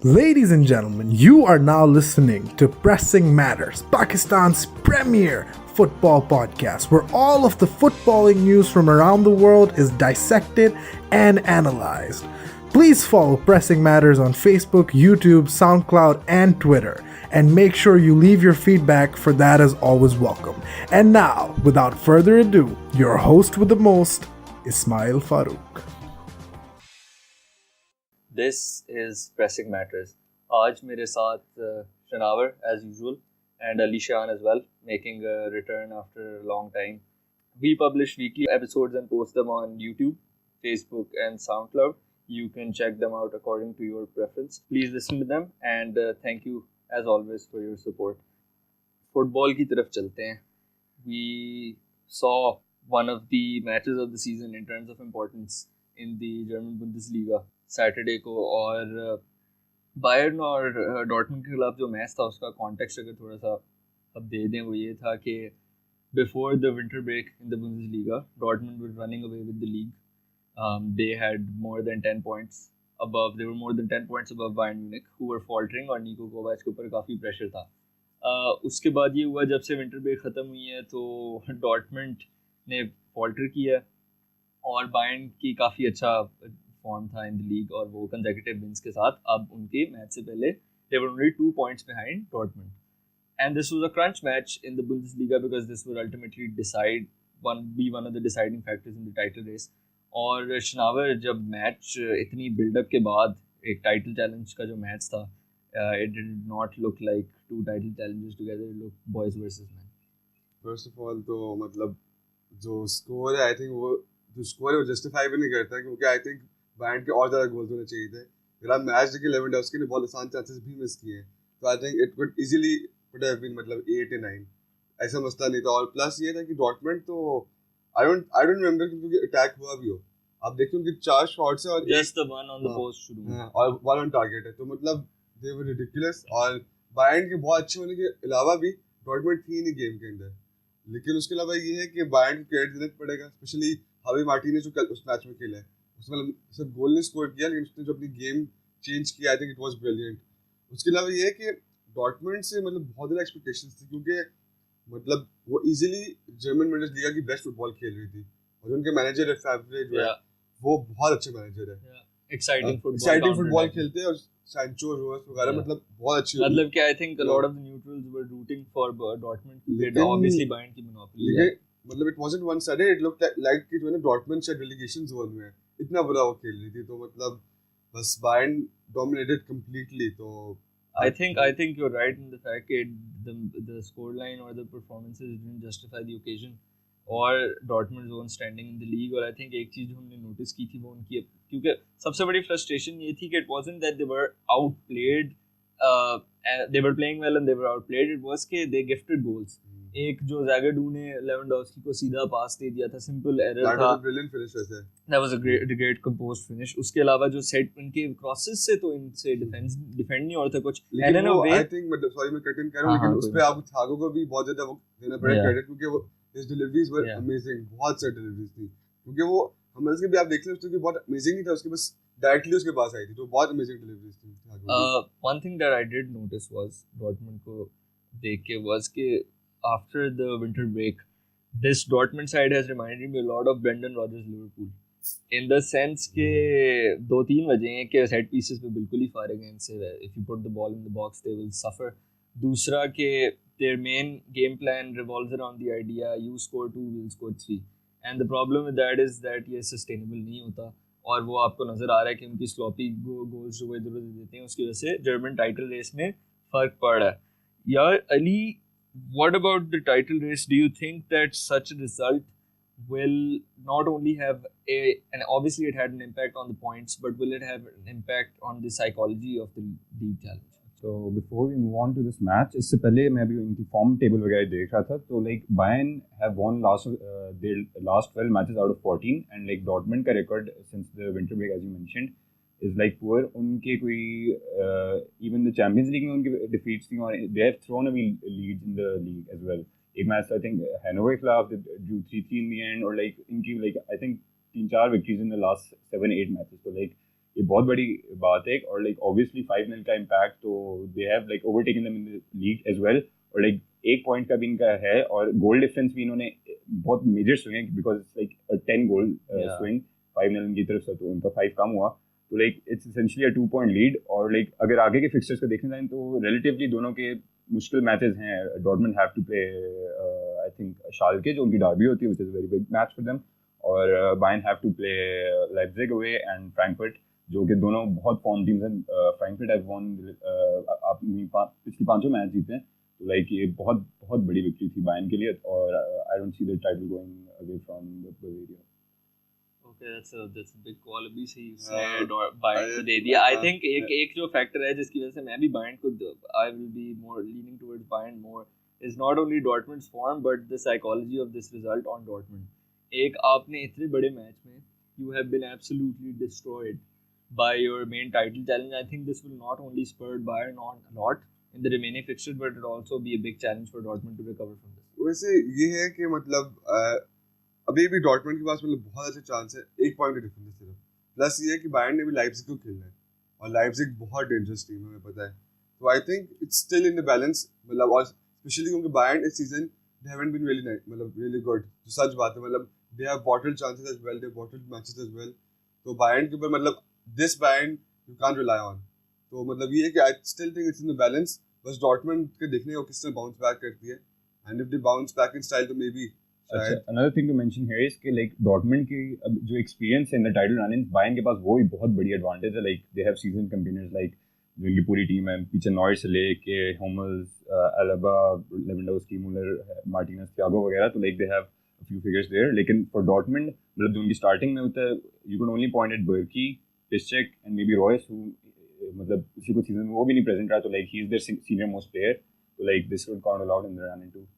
Ladies and gentlemen, you are now listening to Pressing Matters, Pakistan's premier football podcast, where all of the footballing news from around the world is dissected and analyzed. Please follow Pressing Matters on Facebook, YouTube, SoundCloud, and Twitter. And make sure you leave your feedback, for that is always welcome. And now, without further ado, your host with the most, Ismail Farooq. This is Pressing Matters. आज मेरे साथ Shanawar as usual and Shayan as well, making a return after a long time. We publish weekly episodes and post them on YouTube, Facebook and SoundCloud. You can check them out according to your preference. Please listen to them and thank you as always for your support. Football की तरफ चलते हैं. We saw one of the matches of the season in terms of importance in the German Bundesliga Saturday को, और Bayern और Dortmund के खिलाफ जो मैच था उसका कॉन्टेक्स्ट अगर थोड़ा सा अब दे दें, वो ये था कि before the winter break in the Bundesliga Dortmund were running away with the league. They had more than 10 points above, they were more than 10 points above Bayern Munich, who were faltering, और निको कोवाच के ऊपर काफ़ी pressure था. उसके बाद ये हुआ, जब से विंटर ब्रेक ख़त्म हुई है तो डॉर्टमुंड ने फॉल्टर किया और बायर्न की काफ़ी अच्छा फॉर्म था इन द लीग, और वो कंसेक्यूटिव विंस के साथ अब उनके मैच से पहले they were only 2 points behind Dortmund. And this was a crunch match in the Bundesliga because this would ultimately be one of the deciding factors in the title race. और शनावर, जब match इतनी buildup के बाद एक title challenge का जो match था, it did not look like two title challenges together, it looked boys versus men. First of all तो मतलब जो स्कोर है, आई थिंक वो जो स्कोर है वो जस्टिफाई भी नहीं करता, क्योंकि आई थिंक बायर्न के और ज़्यादा गोल्स होने चाहिए थे. अगर आप मैच देखिए, लेवेंडोव्स्की ने बहुत आसान चांसेस भी मिस किए, तो I think it could easily could have been मतलब 8 या 9, ऐसा मसला नहीं था. और प्लस ये था कि डॉर्टमुंड तो आई डोंट रिमेंबर कि क्योंकि अटैक हुआ भी हो. आप देखिए उनके 4 शॉट्स हैं और just the one on the post शुरू में और 1 ऑन टारगेट है, तो मतलब दे वर रिडिकुलस. और बायर्न के बहुत अच्छे होने के अलावा भी डॉर्टमुंड थी नहीं गेम के अंदर. लेकिन उसके अलावा ये है कि बायर्न को क्रेडिट देना पड़ेगा, स्पेशली हावी मार्टिनेज जो उस मैच में खेला है. उसमें सिर्फ गोल नहीं स्कोर किया, लेकिन उसने जो अपनी गेम चेंज किया, आई थिंक इट वाज ब्रिलियंट. उसके अलावा ये है कि डॉर्टमुंड से मतलब बहुत ज़्यादा एक्सपेक्टेशंस थी, क्योंकि मतलब वो इजीली जर्मन बुंडेसलीगा की बेस्ट फुटबॉल खेल रही थी, और उनके मैनेजर है फैब्रे जो है वो बहुत अच्छे मैनेजर है. एक्साइटिंग फुटबॉल खेलते हैं, और सैंचो रोस वगैरह मतलब बहुत अच्छी. मतलब कि I think a lot of the neutrals were rooting for Dortmund, लेकिन ऑब्वियसली बायर्न की मोनोपोली है. मतलब it wasn't one sided, it looked like कि जो है डॉर्टमुंड शायद रेलेगेशन जोन में है, इतना बुरा वो खेल रही थी. तो मतलब बस बायर्न डोमिनेटेड कंप्लीटली. तो I think you're right in the fact that the scoreline or the performances didn't justify the occasion or Dortmund's own standing in the league. और I think एक चीज़ जो हमने नोटिस की थी वो उनकी, क्योंकि सबसे बड़ी फ्रस्ट्रेशन ये थी कि it wasn't that they were outplayed, they were playing well and they were outplayed. It was कि they gifted goals. एक जो ज़ैगडू ने लेवेंडोव्स्की को सीधा पास दे दिया था, सिंपल एरर था. ब्रिलियंट फिनिश वैसे. That was a great composed finish. उसके अलावा जो सेट उनके क्रॉसेस से तो इनसे डिफेंड नहीं होता कुछ. लेकिन वो आई थिंक मतलब सॉरी मैं कटिंग कर रहा हूं, लेकिन उस पे आपको थागो को भी बहुत ज्यादा वो देना पड़ेगा क्रेडिट, क्योंकि वो हिज डिलीवरीज वर अमेजिंग. बहुत सारी डिलीवरीज थी, क्योंकि वो हमल्स के भी आप देख लें उसकी बहुत अमेजिंग नहीं था, उसके बस डायरेक्टली उसके पास आई थी, तो बहुत अमेजिंग डिलीवरीज थी. One thing that I did notice was Dortmund को देख के was कि after the winter break, this Dortmund side has reminded me a lot of Brendan Rodgers Liverpool, in the sense के 2-3 वजह हैं कि set pieces पे बिल्कुल ही फारिग हैं इनसे. If you put the ball in the box, they will suffer. दूसरा कि their main game plan revolves around the idea you score 2, we'll score 3, and the problem with that is that ये sustainable नहीं होता, और वो आपको नज़र आ रहा है कि उनकी sloppy goals जो वो इधर उधर देते हैं उसकी वजह से German title race में फ़र्क पड़ रहा है. यार Ali, what about the title race? Do you think that such a result will not only have and obviously it had an impact on the points, but will it have an impact on the psychology of the league challenge? So before we move on to this match, इससे पहले मैं अभी इनकी form table वगैरह देख रहा था, तो like Bayern have won their last 12 matches out of 14, and like Dortmund का record since the winter break, as you mentioned, is like poor. उनके कोई even the Champions League में उनकी defeats थी, और they have thrown away leads in the league as well. एक match I think Hanover के खिलाफ drew 3-3 in the end, और like इनकी like I think 3-4 victories in the last 7-8 matches. So like ये बहुत बड़ी बात है और लाइक ऑब्वियसली 5-0 का इम्पैक्ट तो they have like overtaken them in the league as well और लाइक 1 पॉइंट का भी इनका है और गोल डिफरेंस भी इन्होंने बहुत मेजर स्विंग है because it's like 10 goal swing 5-0 इनकी तरफ से तो उनका 5 कम हुआ तो like it's essentially a 2 point lead और लाइक अगर आगे के फिक्सचर्स को देखने जाएं तो रिलेटिवली दोनों के मुश्किल मैचेस हैं Dortmund have to play I think Schalke जो उनकी डार्बी होती है which is a very big match for them और Bayern have to play Leipzig away and Frankfurt जो कि दोनों बहुत फॉर्म टीम्स हैं फ्रैंकफर्ट हैव वन अपनी पिछली 5 मैच जीते हैं तो लाइक ये बहुत बहुत बड़ी विक्ट्री थी बायर्न के लिए और I don't see the title going away from the Bavaria. Okay, that's a big call. अभी सही said और बायर्न को दे दिया. I think एक जो फैक्टर है जिसकी वजह से मैं भी बायर्न को I will be more leaning towards Bayern more is not only Dortmund's form but the psychology of this result on Dortmund. एक आपने इतने बड़े मैच में you have been absolutely destroyed by your main title challenge. I think this will not only spur Bayern on a lot in the remaining fixtures but it will also be a big challenge for Dortmund to recover from this. वैसे ये है कि मतलब अभी भी Dortmund के पास मतलब बहुत अच्छा चांस है 1 पॉइंट का डिफरेंस है सिर्फ प्लस ये है कि बायर्न ने भी लाइप्जिग को खेलना है और लाइप्जिग बहुत डेंजरस टीम है हमें पता है तो I think it's still in the balance मतलब और स्पेशली क्योंकि बायर्न इस season they haven't been really मतलब रियली गुड जो सच बात है मतलब they have bottled chances as well they have bottled matches as well तो बायर्न के ऊपर मतलब this Bayern you can't rely on तो मतलब ये है कि I still think it's in the balance बस डॉर्टमुंड के देखने को किस तरह बाउंस बैक करती है and if they bounce back in style तो may be another thing to mention here is कि like Dortmund की जो experience है in the title run-in Bayern के पास वो भी बहुत बड़ी advantage है like they have seasoned campaigners like जो इनकी पूरी टीम है पीछे नॉयर से लेके Hummels Alaba Lewandowski Müller Martinez Thiago वगैरह तो like they have a few figures there लेकिन for Dortmund मतलब जो उनकी starting में होता है you can only point at Burki Piszczek and maybe Royce who मतलब इसी को season में वो भी नहीं present रहा तो like he is their senior most player so like this would count a lot in the run-in too.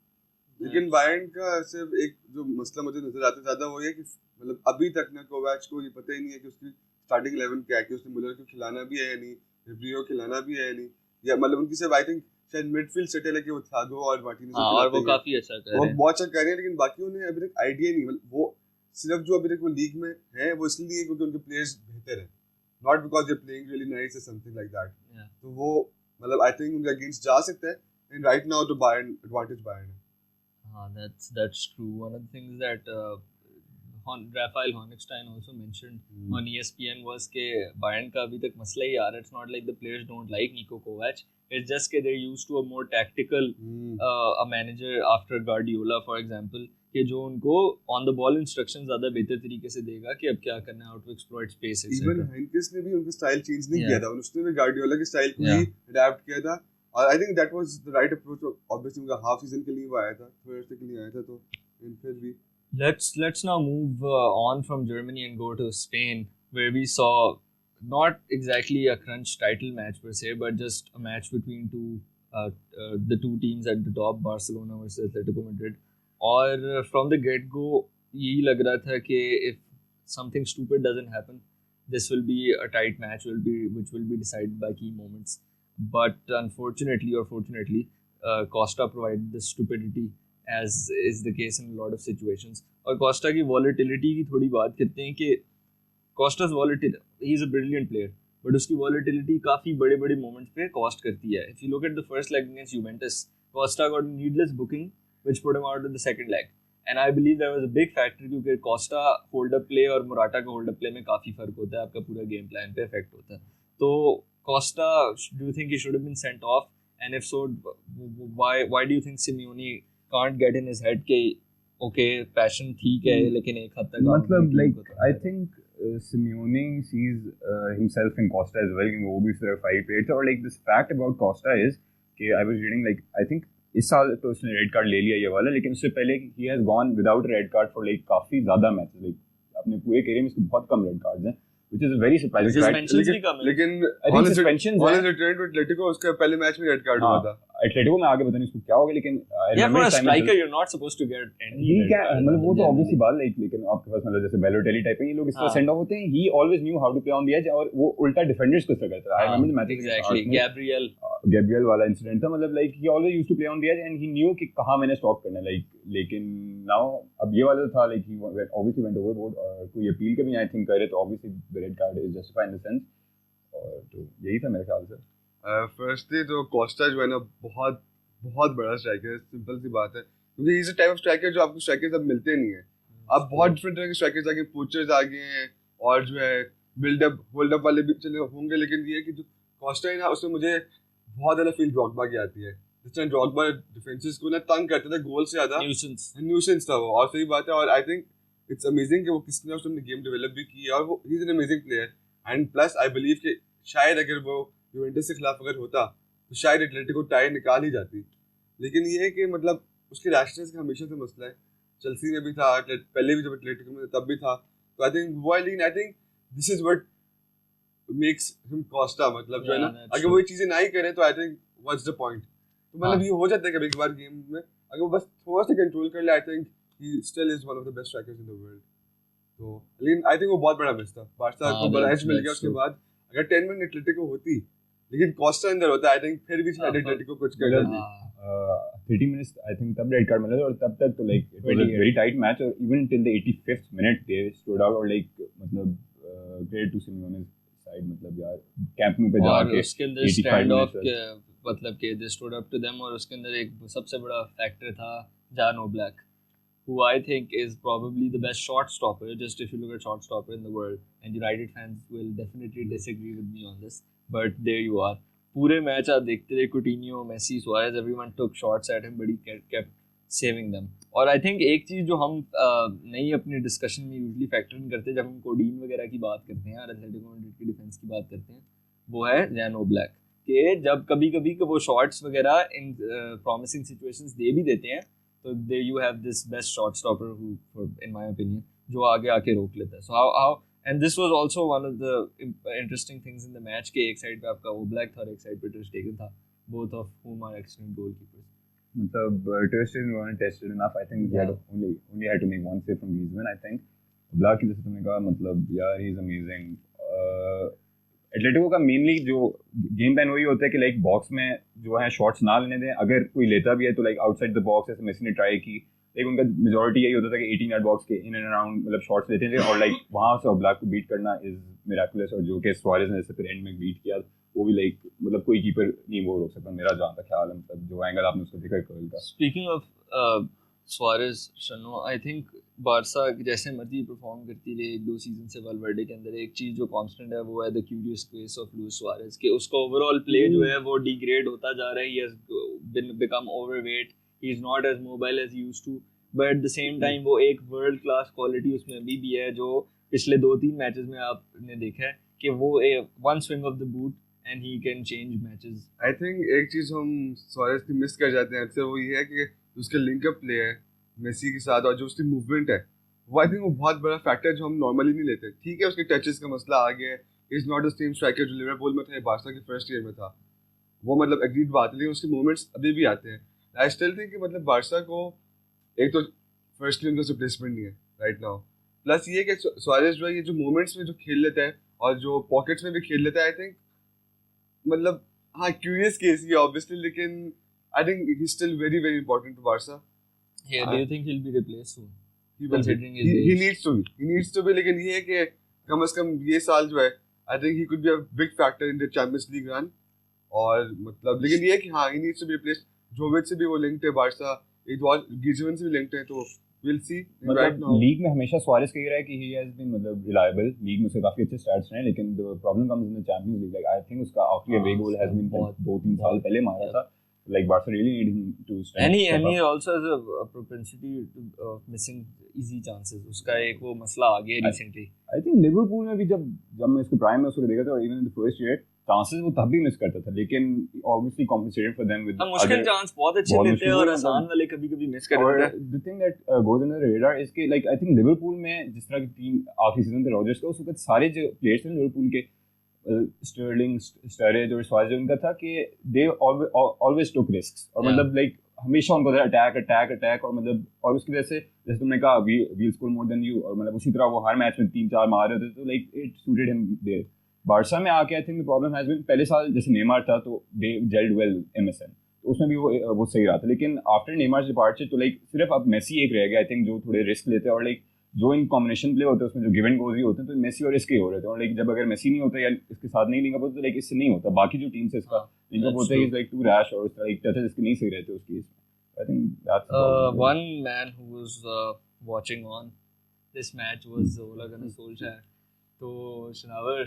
लेकिन बायर्न का सिर्फ एक जो मसला मुझे नजर आता है ज़्यादा वो ये कि मतलब अभी तक ना कोवैच को ये पता ही नहीं है कि उसकी स्टार्टिंग 11 क्या है कि उसने मुलर को खिलाना भी है या नहीं रिब्रियो खिलाना भी है या नहीं या मतलब उनकी सिर्फ आई थिंक शायद मिडफील्ड सेटल है कि वो थियागो और मार्टिनेज और वो काफी अच्छा कर रहे हैं वो बहुत अच्छा कर रहे हैं लेकिन बाकी उन्हें अभी तक आइडिया नहीं मतलब वो सिर्फ जो अभी तक वो लीग में है वो इसलिए क्योंकि उनके प्लेयर्स बेहतर हैं not because they playing really nice और समथिंग लाइक दैट तो वो मतलब आई थिंक उनके अगेंस्ट जा सकता है and right now the Bayern advantage Bayern है. That's true. One of the things that Raphael Honigstein also mentioned on ESPN was कि Bayern का अभी तक मसला ही आ रहा है. It's not like the players don't like Niko Kovac. It's just कि they're used to a more tactical a manager after Guardiola, for example, कि जो उनको on the ball instructions ज़्यादा बेहतर तरीके से देगा कि अब क्या करना है, how to exploit space. Even Heynckes ने भी उनका स्टाइल चेंज नहीं किया था. उसने भी Guardiola के स्टाइल को ही अडैप्ट किया था. और I think that was the right approach. Obviously उनका हाफ सीजन के लिए वो आया था, थर्ड के लिए आया था तो फिर भी. Let's now move on from Germany and go to Spain, where we saw not exactly a crunch title match per se, but just a match between the two teams at the top, Barcelona versus Atletico Madrid. और from the get-go यही लग रहा था कि if something stupid doesn't happen, this will be a tight match, which will be decided by key moments. But unfortunately or fortunately, Costa provided the stupidity, as is the case in a lot of situations. और Costa की volatility की थोड़ी बात करते हैं कि Costa's volatility, he is a brilliant player, but उसकी volatility काफ़ी बड़े moments पे cost करती है. If you look at the first leg against Juventus, Costa got a needless booking, which put him out in the second leg. And I believe there was a big factor क्योंकि Costa hold-up play और Morata का hold-up play में काफ़ी फर्क होता है, आपका पूरा game plan पे effect होता है. तो Costa, do you think he should have been sent off? And if so, why do you think Simeone can't get in his head कि okay, passion ठीक है लेकिन एक हद तक मतलब like I think Simeone sees himself in Costa as well. वो भी सिर्फ 5 players और like this fact about Costa is कि I was reading like I think इस साल तो उसने रेड कार्ड ले लिया ये वाला लेकिन उससे पहले he has gone without red card for like काफी ज़्यादा मैचेस like अपने पूरे करियर में इसके बहुत कम रेड कार्ड्स हैं. Which is a very surprising fact. लेकिन on his return to Atletico उसका पहले मैच में रेड कार्ड हुआ था. Atletico में आगे पता नहीं उसको क्या हो गया लेकिन for a striker you're not supposed to get any. मतलब वो तो obviously बात लेकिन आपके पास मतलब जैसे Balotelli टाइप के ये लोग इस तरह सेंड ऑफ होते हैं. He always knew how to play on the edge और वो उल्टा डिफेंडर्स को करता था. I remember the match exactly Gabriel Gabriel वाला इंसिडेंट था, मतलब like he always used to play on the edge and he knew कि कहाँ मैंने स्टॉप करना है, लाइक लेकिन नाउ अब ये वाला था like he obviously went overboard और कोई अपील के भी आई थिंक करे तो obviously the red card is justified in the sense, और तो यही था मेरे ख्याल से। फर्स्टली तो कोस्टा जो है ना बहुत बहुत बड़ा स्ट्राइकर है, सिंपल सी बात है, क्योंकि he is a type of striker जो आपको स्ट्राइकर्स अब मिलते नहीं है। अब बहुत डिफरेंट तरह के स्ट्राइकर्स आ गए, पोचर्स आ गए हैं और जो है बिल्डअप होल्ड अप वाले भी चले होंगे, लेकिन ये है कि जो कोस्टा है ना उसमें मुझे बहुत ज़्यादा फील ड्रॉगबा की आती है, जिस तरह ड्रॉगबा डिफेंसेस को ना तंग करता था गोल से ज़्यादा, न्यूसेंस था वो, और सही बात है। और आई थिंक इट्स अमेजिंग कि वो किसने उसने गेम डेवलप भी की है और वो he is an amazing player. And plus I believe कि शायद अगर वो यूवेंटस के खिलाफ अगर होता तो शायद एटलेटिको टाई निकाल ही जाती, लेकिन ये है कि मतलब उसकी रैशनेस का हमेशा से मसला है, चेल्सी में भी था, पहले भी जब एटलेटिको में तब भी था, तो आई थिंक वो this is what makes him Costa, मतलब जो है ना अगर वो ये चीजें ना ही करे तो I think what's the point, तो मतलब ये हो जाता है कभी कभार गेम में, अगर वो बस थोड़ा सा कंट्रोल कर ले आई think he still is one of the best strikers in the world. तो लेकिन आई थिंक वो बहुत बड़ा मिस था, बार्सा को बड़ा एज मिल गया उसके बाद, अगर 10 मिनट एटलेटिको होती लेकिन कोस्टा अंदर होता आई थिंक फिर भी शायद एटलेटिको कुछ कर जाती। 30 मिनट्स आई थिंक तब रेड कार्ड मिला था, और तब तक तो like it was a very tight match, और even till the 85th minute they stood out, और लाइक मतलब ग्रेट टू सिमोनेस साइड, मतलब यार कैंप नु पे जाके उसके अंदर स्टैंड ऑफ मतलब के they stood up to them, और उसके अंदर एक सबसे बड़ा फैक्टर था Jan Oblak, who I think is probably the best shot stopper, just if you look at shot stopper in the world, and United fans will definitely disagree with me on this, but there you are. पूरे match आप देखते थे, Coutinho, Messi, Suarez, everyone took shots at him, but he kept saving them. और I think एक चीज़ जो हम नहीं अपने डिस्कशन में यूजली फैक्टर इन करते जब हम कोडीन वगैरह की बात करते हैं और एथलेटिको मैड्रिड की डिफेंस की बात करते हैं, वो है जैन ओब्लैक, कि जब कभी कभी वो शॉट्स वगैरह इन प्रॉमिसिंग सिचुएशंस दे भी देते हैं, तो there you have this best shot stopper who, in my opinion, जो आगे आके रोक लेता है. So how and this was also one of the interesting things in the match कि एक साइड पे आपका ओब्लैक था और एक साइड पे टर स्टेगन था, both of whom are excellent goalkeepers. मतलब टर स्टेगन wasn't tested enough. I think he had only had to make one save from Griezmann. I think ओब्लैक की जैसे तुमने कहा, मतलब यार he is amazing. एटलेटिको का मेनली जो गेम प्लान वही होता है कि लाइक बॉक्स में जो है शॉट्स ना लेने दें, अगर कोई लेता भी है तो लाइक आउटसाइड द बॉक्स, ऐसे मेसी ने ट्राई की, लाइक उनका मेजॉरिटी यही होता था कि 18 यार्ड बॉक्स के इन एंड अराउंड मतलब शॉट्स लेते थे, और लाइक वहाँ से ओब्लैक को बीट करना इज मिराकुलस, और जो कि सुआरेज ने जैसे फिर एंड में बीट किया, वो भी लाइक मतलब कोई कीपर नहीं वो रोक सकता, मेरा जहाँ तक ख्याल है, मतलब जो एंगल आपने उसको देखा कर्ल का। स्पीकिंग ऑफ सुआरेज, शनो, आई थिंक बारसा जैसे मर्जी परफॉर्म करती रही एक दो सीजन से वालवर्डे के अंदर, एक चीज़ जो कांस्टेंट है वो है the curious case of Luis Suarez, कि उसका ओवरऑल प्ले जो है वो डिग्रेड होता जा रहा है, he has become overweight, he is not as mobile as used to, but at the same time वो एक वर्ल्ड क्लास क्वालिटी उसमें अभी भी है, जो पिछले 2-3 मैचेस में आपने देखा है कि वो one swing of the boot and he can change matches. I think एक चीज़ हम सुआरेज की मिस कर जाते हैं अक्सर, वो ये है कि उसका लिंकअप प्ले है मेसी के साथ, और जो उसकी मूवमेंट है वो आई थिंक वो बहुत बड़ा फैक्टर जो हम नॉर्मली नहीं लेते। ठीक है उसके टचेस का मसला आ गया है, is not the same striker जो लिवरपूल में था, बार्सा के फर्स्ट ईयर में था, वो मतलब एग्रीड बात है, लेकिन उसके मोमेंट्स अभी भी आते हैं। आई स्टिल थिंक कि मतलब बार्सा को एक तो फर्स्टली उनका रिप्लेसमेंट नहीं है राइट नाउ, प्लस ये कि सुआरेज जो है ये जो मोमेंट्स में जो खेल लेता है और जो पॉकेट्स में भी खेल लेता है, आई थिंक मतलब हाँ क्यूरियस केस ही ऑब्वियसली, लेकिन I think he still very very important to Barca. Yeah, do you think he'll be replaced soon? Considering his age. He needs to be, लेकिन ये है कि कम से कम ये साल जो है I think he could be a big factor in the Champions League run, और मतलब लेकिन ये है कि हाँ he needs to be replaced। जोविच से भी वो लिंक्ड है बार्सा, एक और ग्रीजमैन से भी लिंक्ड है, तो we'll see right now। League में हमेशा सुआरेज कह रहा है कि he has been मतलब reliable, लीग में उसके काफी अच्छे स्टैट्स रहे हैं, लेकिन the problem comes in the Champions League। Like I think उसका आखिरी अवे गोल has been 2-3 साल पहले मारा था, like Barca really need him to stand and he also has a propensity to missing easy chances, उसका एक वो मसला आ गया recently। I think लिवरपूल में भी जब मैं इसको प्राइम में उसको देखा था, और even in the first year chances वो तब भी मिस करता था, लेकिन obviously compensated for them with मुश्किल चांस बहुत अच्छे लेते हैं और आसान वाले कभी-कभी मिस कर देते हैं। The thing that goes under the radar is कि like I think लिवरपूल में जिस तरह की टीम आखिरी सीजन थे रॉजर्स का, उस वक्त सारे जो प्लेयर्स थे लिवरपूल के, स्टर्लिंग, स्टरेज और स्वाज, उनका था कि दे ऑलवेज टुक रिस्क्स, और मतलब लाइक हमेशा उनको अटैक, और मतलब और उसकी वजह से जैसे तुमने कहा we'll score more than you, और मतलब उसी तरह वो हर मैच में 3-4 मार रहे थे, तो like it suited him there. Barca में आके I think the problem has been पहले साल जैसे नेमार था तो दे जेल्ड वेल MSN, तो उसमें भी वो सही रहा था, लेकिन आफ्टर नेमार डिपार्चर तो लाइक सिर्फ अब मेसी एक रह गया आई थिंक जो थोड़े रिस्क लेते हैं, और लाइक जो इन कॉम्बिनेशन प्ले होते हैं उसमें जो गिव एंड गोज ही होते हैं, तो मेसी और इसके हो रहे थे, और लाइक जब अगर मेसी नहीं होता या इसके साथ नहीं लिंकअप होता तो लाइक इससे नहीं होता, बाकी जो टीम से इसका लिंकअप होता है इज लाइक टू रैश और लाइक टचेस इसके नहीं सही रहते उसकी। I think that's one man who was watching on this match was Ole Gunnar Solskjaer. So Shanawar,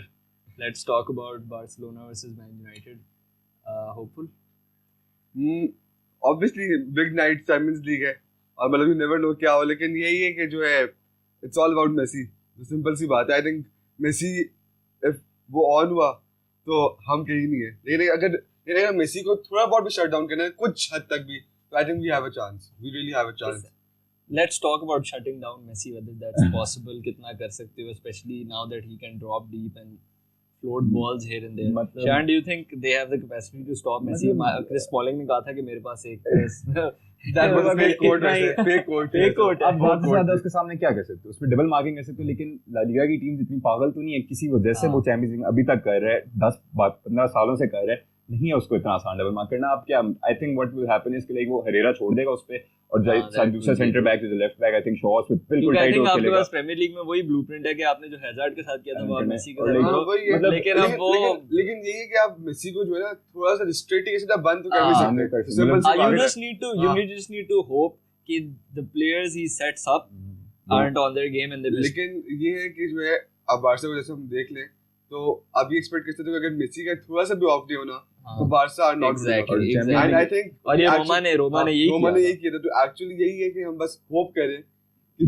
let's talk about Barcelona versus Man United. Hopeful? Obviously big night, Champions League है और मतलब you never know क्या हो, लेकिन यही है कि जो है it's all about Messi, जो सिंपल सी बात है। I think Messi if वो ऑन हुआ तो हम कहीं नहीं है, लेकिन अगर मेसी को थोड़ा बहुत भी शट डाउन करना है कुछ हद तक भी, तो I think we have a chance, we really have a chance. Let's talk about shutting down Messi, whether that's possible, कितना कर सकते हो, especially now that he can drop deep and float balls here and there. Shayan, do you think they have the capacity to stop Messi? Chris Smalling ने कहा था कि मेरे पास एक That was a fake quote, fake quote. अब बहुत ज्यादा उसके सामने क्या कर सकते हो, उसमें डबल मार्किंग कर सकते हो, लेकिन ला लीगा की टीम जितनी पागल तो नहीं है, किसी वजह से वो चैंपियंस लीग अभी तक कर रहा है, 10-15 सालों से कर रहा है, नहीं है उसको इतना आसान डबल मार्क करना। अब क्या I think what will happen इसके लिए वो हरेरा छोड़ देगा उस पे, और दूसरा centre back is left back, I think Shaw पे बिल्कुल टाइट हो खेलेगा। आपके पास प्रीमियर लीग में वही ब्लूप्रिंट है कि आपने जो हैजार्ड के साथ किया था वो आप मेसी के साथ करो, लेकिन अब वो लेकिन यही है कि आप मेसी को जो है ना थोड़ा सा रिस्ट्रिक्ट करके बंद तो कर भी सकते हैं। you just need to hope कि the players he sets up aren't on their game and लेकिन ये है कि जो है अब बारसा को जैसे हम देख लें तो अभी एक्सपेक्ट कर सकते हो अगर मेसी का थोड़ा सा भी ऑफ डे होना तो Barca are not exactly. And I think और ये रोमा ने यही किया था, तो एक्चुअली यही है कि हम बस होप करें कि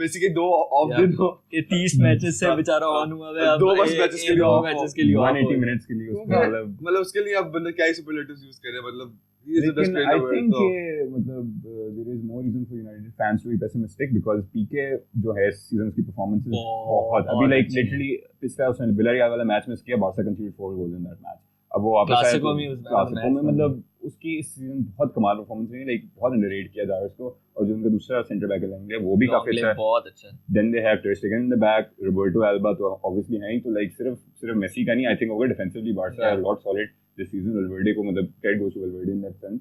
मेसी के 2 ऑफ दिन हो कि 30 मैचेस से बेचारा ऑन हुआ है, अब 2 बस मैचेस के लिए 180 मिनट्स के लिए मतलब उसके लिए अब बंदा क्या ही सुपरलेटिव्स यूज करे, मतलब लेकिन आई थिंक ये मतलब there is more reason for United fans to be pessimistic because PK जो है सीजन की परफॉर्मेंसेस बहुत अभी लाइक लिटरली पिछला उसने विलारियल वाला मैच में किया, Barça consider 4 goals in that match, अब वो वापस आया क्लासिको में मतलब उसकी इस सीजन बहुत कमाल परफॉर्मेंस रही, लाइक बहुत अंडररेट किया जा रहा है उसको, और जो उनका दूसरा सेंटर बैक है वो भी काफी अच्छा है, बहुत अच्छा है। Then they have Ter Stegen in the back, Roberto Alba तो ऑब्वियसली है ही, तो लाइक सिर्फ मेसी का नहीं, I think over defensively Barca है lot solid this season, Valverde को मतलब credit goes to Valverde in that sense.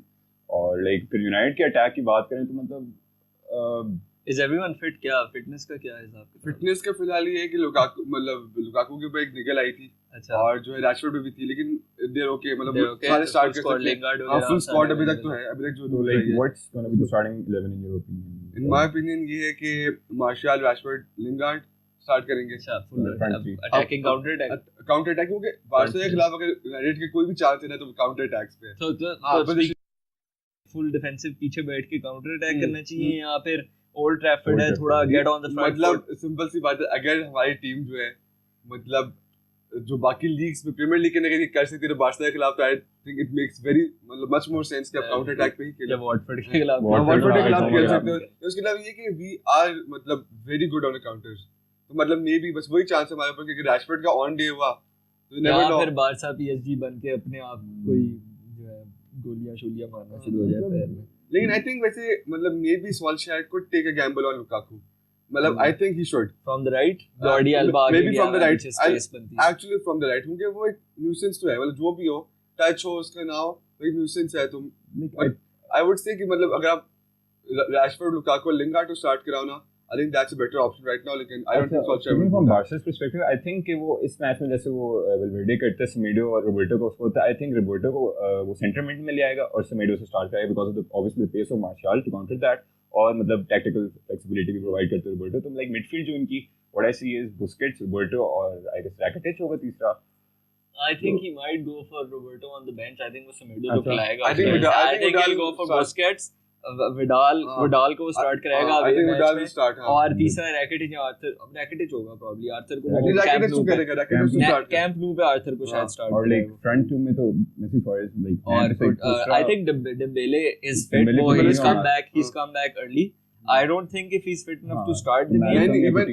और लाइक फिर यूनाइटेड के अटैक की बात करें तो मतलब इज एवरीवन फिट, क्या फिटनेस का क्या हिसाब है? फिटनेस का फिलहाल ये है कि लुकाकू के ऊपर एक निकल आई थी, अच्छा, और जो है रैशफोर्ड भी थी, लेकिन दे आर ओके, मतलब सारे स्टार्ट कर सकते हैं, फुल स्क्वाड अभी तक तो है, अभी तक जो like what's gonna be the starting 11 in your opinion? In my opinion ये है कि मार्शियल, रैशफोर्ड, लिंगार्ड स्टार्ट करेंगे, अच्छा फुल अटैकिंग काउंटर अटैक, क्योंकि बारसा के खिलाफ अगर यूनाइटेड के कोई भी चांस है ना तो काउंटर अटैक्स पे है, तो फुल डिफेंसिव पीछे बैठ के काउंटर अटैक करना चाहिए, या फिर ओल्ड ट्रैफर्ड है थोड़ा गेट ऑन द फ्रंट, मतलब सिंपल सी बात है, अगर हमारी टीम जो है मतलब जो बाकी लीग्स में प्रीमियर लीग के अगर कर सकती है बारसा के खिलाफ, तो I think it makes very मतलब मच मोर सेंस कि आप काउंटर अटैक पे ही खेलें, वॉटफोर्ड के खिलाफ खेल सकते हो, उसके अलावा ये कि वी आर मतलब वेरी गुड ऑन काउंटर्स, तो मतलब मे बी बस वही चांस है हमारे ऊपर कि रैशफोर्ड का ऑन डे हुआ तो नेवर नो, फिर बारसा पीएसजी बन के अपने आप कोई जो है गोलियां मारना शुरू हो जाता है। लेकिन आई थिंक वैसे मतलब may be Solskjaer could take a gamble on Lukaku, मतलब I think he should from the right, Jordi Alba may be from the right, actually from the right, क्योंकि वो एक न्यूसेंस तो है, मतलब जो भी हो टच हो उसका ना हो एक न्यूसेंस है, तो आई वुड से कि मतलब अगर आप रैशफोर्ड, लुकाकू, लिंगार्ड को स्टार्ट कराओ ना, I think that's a better option right now, लेकिन I don't think Solskjaer will. From Barca's perspective, I think कि वो इस मैच में जैसे वो वेल्वेर्डे करते सेमेडो और रोबर्टो को उसको होता है, I think रोबर्टो को वो सेंटर मिड में ले आएगा और सेमेडो से स्टार्ट करेगा because of the obviously the pace of Martial to counter that, और मतलब tactical flexibility भी प्रोवाइड करते हैं रोबर्टो, तो like midfield जो उनकी what I see is Busquets, Roberto और I guess Rakitic होगा तीसरा. I think he might go for Roberto on the bench. I think वो सेमेडो को खिलाएगा. I think he'll go for Busquets. Vidal को start कराएगा अभी मैच में, और तीसरा रैकिटिच होगा प्रॉब्ली, आर्थर को कैंप न्यू पे आर्थर को शायद स्टार्ट, और लाइक फ्रंट टू में तो मेसी फॉरेस्ट लाइक, और I think Dembélé is fit, he's come back early. I don't think if he's fit enough to start the game. Even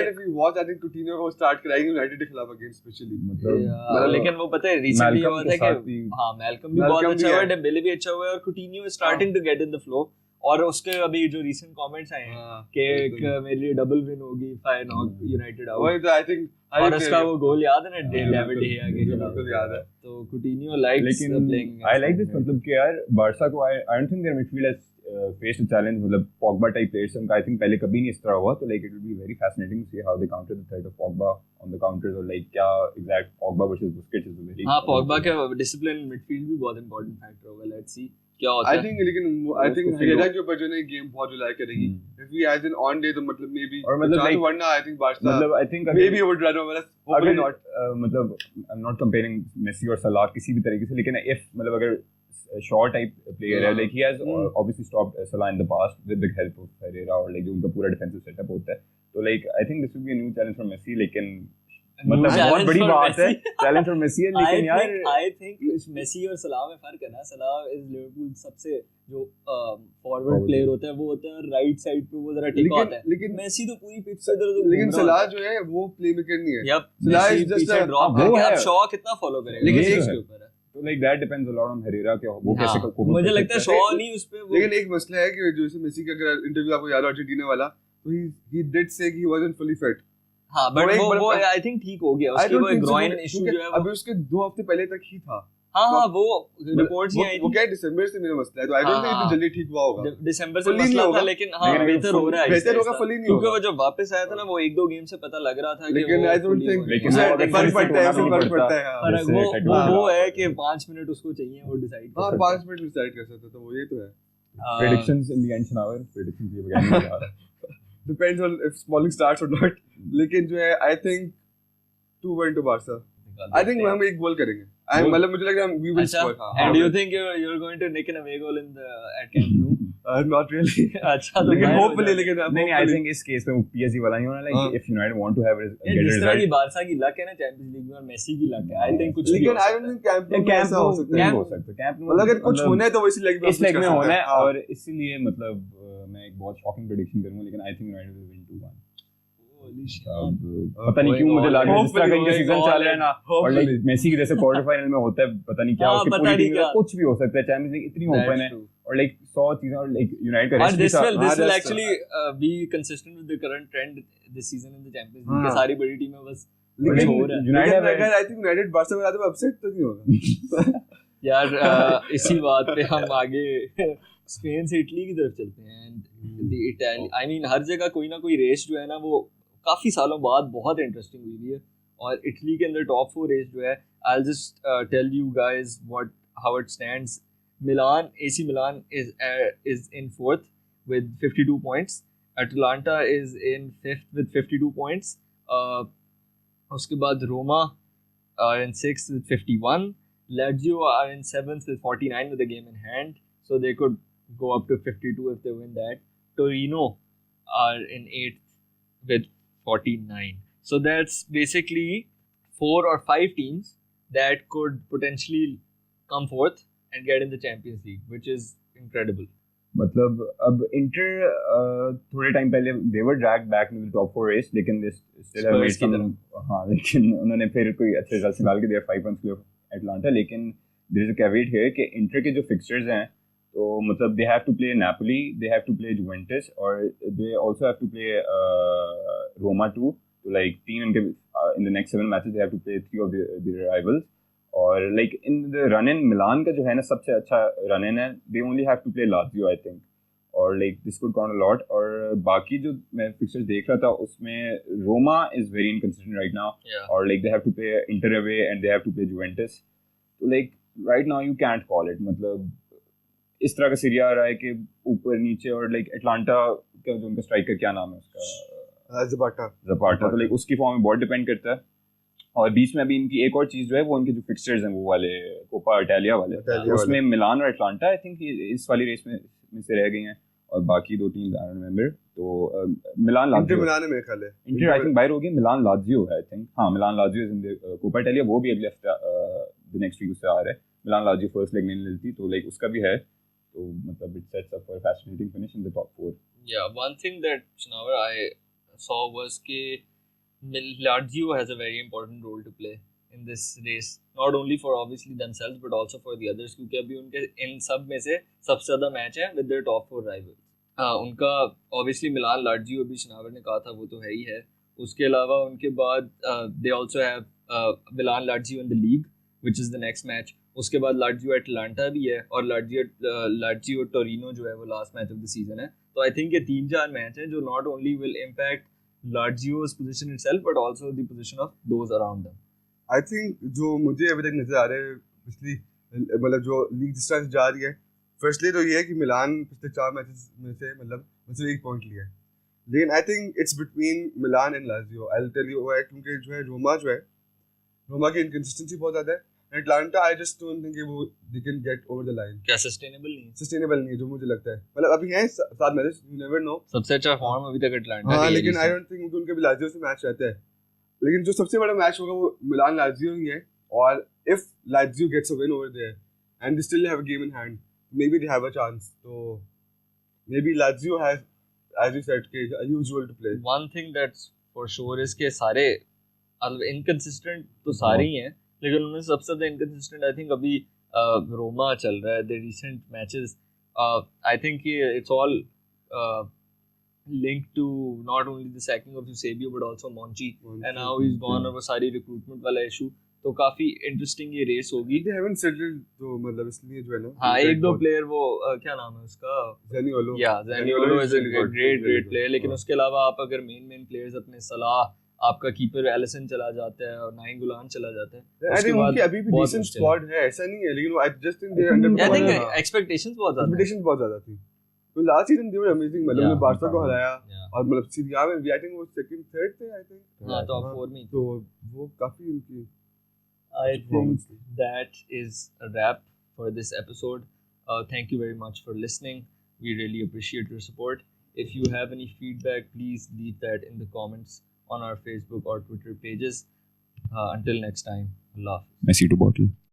if we watch, I think Coutinho को start कराएंगे United के खिलाफ against specially, लेकिन वो पता है recently हुआ था कि हाँ मैल्कम भी बहुत अच्छा हुआ है, डेम्बेले भी अच्छा हुआ है, और Coutinho is starting to get in the flow, और उसके अभी जो रीसेंट कमेंट्स आए हैं कि मेरे लिए डबल विन होगी if I knock United out, वही तो आई थिंक और उसका वो गोल याद है ना डेविड de Gea के खिलाफ, बिल्कुल याद है। तो कुटिन्यो likes playing. I like this मतलब कि यार बारसा को I don't think their midfield has faced a challenge, मतलब Pogba type players उनका I think पहले कभी नहीं इस तरह हुआ, तो like it will be very fascinating to see how they counter the threat of Pogba on the counters, और like क्या exact Pogba versus Busquets is a very हाँ Pogba के डिसिप्लिन मिडफील्ड भी बहुत इंपॉर्टेंट फैक्टर होगा, let's see क्या होता है। I think लेकिन I think हेरेरा के ऊपर जो है गेम बहुत रिलाई करेगी, if he has an on day तो मतलब maybe, और मतलब like वरना I think Barca मतलब I think maybe would run over us, hopefully not। मतलब I'm not comparing Messi और Salah किसी भी तरीके से, लेकिन if मतलब अगर short type player है, like he has obviously stopped Salah in the past with the help of Herrera, और like जो उनका पूरा defensive setup होता है, तो like I think this will be a new challenge for Messi, लेकिन मतलब बहुत बड़ी बात है चैलेंज फॉर मेसी है, लेकिन यार आई थिंक मेसी और सलाह में फर्क है ना, सलाह इज लिवरपूल सबसे जो फॉरवर्ड प्लेयर होता है वो होता है राइट साइड पे, वो जरा टिका होता है, लेकिन मेसी तो पूरी पिच पे इधर, लेकिन सलाह जो है वो प्लेमेकर नहीं है, सलाह इज जस्ट अ ड्रॉप है, आप शॉ कितना फॉलो करेंगे, लेकिन इसके ऊपर है, तो like that depends a lot on Herrera के वो कैसे को, मुझे लगता है शॉ नहीं उस पे, लेकिन एक मसला है कि जैसे मेसी का अगर इंटरव्यू आपको याद है अर्जेंटीना वाला, तो ही डिड से कि ही वाजंट फुली फिट, हाँ बट वो आई थिंक ठीक हो गया, उसकी वो ग्रॉइन इशू जो है अभी उसके 2 हफ्ते पहले तक ही था, हाँ वो रिपोर्ट्स ही आई थी, वो क्या दिसंबर से मेरा मसला है, तो आई डोंट थिंक इतना जल्दी ठीक हुआ होगा, दिसंबर से मसला था, लेकिन हाँ बेहतर हो रहा है, बेहतर होगा, फुली नहीं क्योंकि वो जब वापस आया था ना वो 1-2 गेम से पता लग रहा था कि, लेकिन आई डोंट थिंक फर्क पड़ता है, वो है कि 5 मिनट उसको चाहिए वो डिसाइड, हां 5 मिनट डिसाइड कर सकता, तो वो ये तो है प्रेडिक्शंस इन द एंड शनावर, प्रेडिक्शंस ये बगैर नहीं आ रहा, depends on if Smalling starts और नॉट, लेकिन जो है I think 2-1 to Barca, I think हम एक गोल करेंगे, मतलब मुझे लग रहा है we will score, and do you think you are going to nick an away goal in the at Camp Nou, not really, अच्छा तो लेकिन होपफुली, लेकिन नहीं आई थिंक इस केस में वो पीएसजी वाला नहीं होना, like if United want to have जिस तरह की बारसा की लक है ना चैंपियंस लीग में और मेसी की लक है, आई थिंक कुछ, लेकिन आई डोंट थिंक कैंप हो सकता है, कैंप मतलब अगर कुछ होना है तो वो इसी इस लेग में होना है, और इसीलिए मतलब मैं एक बहुत शॉकिंग प्रेडिक्शन करूंगा, लेकिन I think United will win 2-1। पता नहीं क्यों मुझे लग रहा है जिस तरह का इनका सीजन चल रहा है ना, और लाइक मेसी के जैसे क्वार्टर फाइनल में होता है, पता नहीं क्या उसकी पूरी टीम में कुछ भी हो सकता है, चैंपियंस लीग इतनी ओपन है, और लाइक 100 चीजें, और लाइक यूनाइटेड का rest this will actually be consistent with the current trend this season in the champions league, सारी बड़ी टीमें बस यूनाइटेड अगर आई थिंक यूनाइटेड बारसा में आते अपसेट तो नहीं होगा यार इसी बात पे हम आगे स्पेन से इटली की तरफ चलते हैं, and the Italy I mean हर जगह कोई ना कोई रेस जो है ना वो काफ़ी सालों बाद बहुत इंटरेस्टिंग हुई है, और इटली के अंदर टॉप 4 रेस जो है, I just tell you guys what how it stands. Milan AC Milan is in 4th with 52 points, Atlanta is in 5th with 52 points, उसके बाद Roma are in 6th with 51, Lazio are in 7th with 49 with a game in hand, so they could go up to 52 if they win that. Torino are in 8th with 49. So that's basically 4 or 5 teams that could potentially come forth and get in the Champions League, which is incredible. मतलब अब inter थोड़े time पहले they were dragged back into the top 4 race, लेकिन they still have made some, हाँ लेकिन उन्होंने फिर कोई अच्छे रिजल्ट निकाल के दिया 5 points के एटलांटा, लेकिन there is a caveat here कि इंटर के जो फिक्सचर्स हैं, तो मतलब they have to play Napoli, they have to play Juventus, और they also have to play Roma too, so like 3 इनके in the next 7 matches they have to play 3 of their rivals, और like in the run in Milan का जो है ना सबसे अच्छा run in है, they only have to play Lazio I think, और like this could count a lot, और बाकी जो मैं fixtures देख रहा था उसमें Roma is very inconsistent right now, और like they have to play Inter away and they have to play Juventus, so like right now you can't call it, मतलब इस तरह का सीरिया आ रहा है कि ऊपर नीचे, और लाइक एटलांटा का जो उनका स्ट्राइकर क्या नाम है उसका, ज़पाटा, तो लाइक उसकी फॉर्म में बहुत डिपेंड करता है, और बीच में अभी इनकी एक और चीज़ जो है वो इनके जो फिक्सचर्स हैं वो वाले कोपा इटालिया वाले, उसमें मिलान और एटलांटा आई थिंक इस वाली रेस में से रह गई हैं, और बाकी 2 टीम्स आई डोंट रिमेंबर, तो Milan Lazio, Inter I think बाहर हो गई, मिलान लाज़ियो है आई थिंक, हाँ Milan Lazio is in the Coppa Italia, वो भी अगले हफ्ते द नेक्स्ट वीक उससे आ रहा है, मिलान लाज़ियो फर्स्ट लेग नहीं मिलती, तो लाइक उसका भी है, तो मतलब it sets up for a fascinating finish in the top 4. Yeah, one thing that Shanawar I saw was कि Lazio has a very important role to play in this race, not only for obviously themselves but also for the others, क्योंकि अभी उनके इन सब में से सबसे ज़्यादा match है with their top 4 rivals. उनका obviously मिलान लाटजियो अभी शनावर ने कहा था वो तो है ही है. उसके अलावा उनके बाद they also have Milan लाटजियो in the league which is the next match. उसके बाद लाटजियो एटलांटा भी है और लाटजियो टोरिनो जो है वो last match of the season है. तो आई थिंक ये 3-4 मैच हैं जो not only will impact Lazio's position itself but also the position of those around them. I think जो मुझे अभी तक नजर आ रहे हैं पिछली मतलब जो लीग जिस तरह से जा रही है, फर्स्टली तो ये है कि मिलान पिछले 4 मैचेस में से मतलब 1 पॉइंट लिया है. लेकिन I think it's between Milan and Lazio. I will tell you why. क्योंकि जो है रोमा की इनकंसिस्टेंसी बहुत ज़्यादा है. Atalanta I just don't think वो they can get over the line. क्या सस्टेनेबल नहीं है जो मुझे लगता है. मतलब अभी हैं 7 मैचेस, यू नेवर नो. सबसे अच्छा फॉर्म अभी तक एटलांटा का है. लेकिन आई डोंट थिंक उनके भी लाजियो से मैच रहता है. लेकिन जो सबसे बड़ा मैच होगा वो मिलान लाजियो ही है. और if Lazio gets a win over there and they still have a game in hand, may be they have a chance. तो may be Lazio has, as you said, usual to play. One thing that's for sure is कि सारे inconsistent तो सारे ही हैं, लेकिन उनमें सबसे ज़्यादा inconsistent I think अभी रोमा चल रहा है. The recent matches, I think it's all linked to not only the sacking of Eusebio but also Monchi and how he's gone और वो सारी recruitment वाला issue. तो काफी इंटरेस्टिंग ये रेस होगी. They haven't settled तो मतलब इसलिए जो है ना. हाँ, एक दो प्लेयर वो क्या नाम है उसका, ज़ैनियोलो. ज़ैनियोलो इज अ ग्रेट प्लेयर. लेकिन उसके अलावा आप अगर मेन प्लेयर्स अपने सलाह, आपका कीपर एलिसन चला जाता है और नाइंगुलान चला जाता है. आई थिंक उनकी अभी भी डिसेंट स्क्वाड है, ऐसा नहीं है. लेकिन I just think they under. I think expectations बहुत ज्यादा थी. तो last season they were amazing. मतलब उन्होंने बार्सा को हराया और मतलब सीरी आ में आई थिंक वो सेकंड थर्ड थे. आई थिंक हां, टॉप 4 में. तो वो काफी उनकी. I think that is a wrap for this episode. Thank you very much for listening. We really appreciate your support. If you have any feedback, please leave that in the comments on our Facebook or Twitter pages. Until next time, Allah Hafiz. Messi to bottle.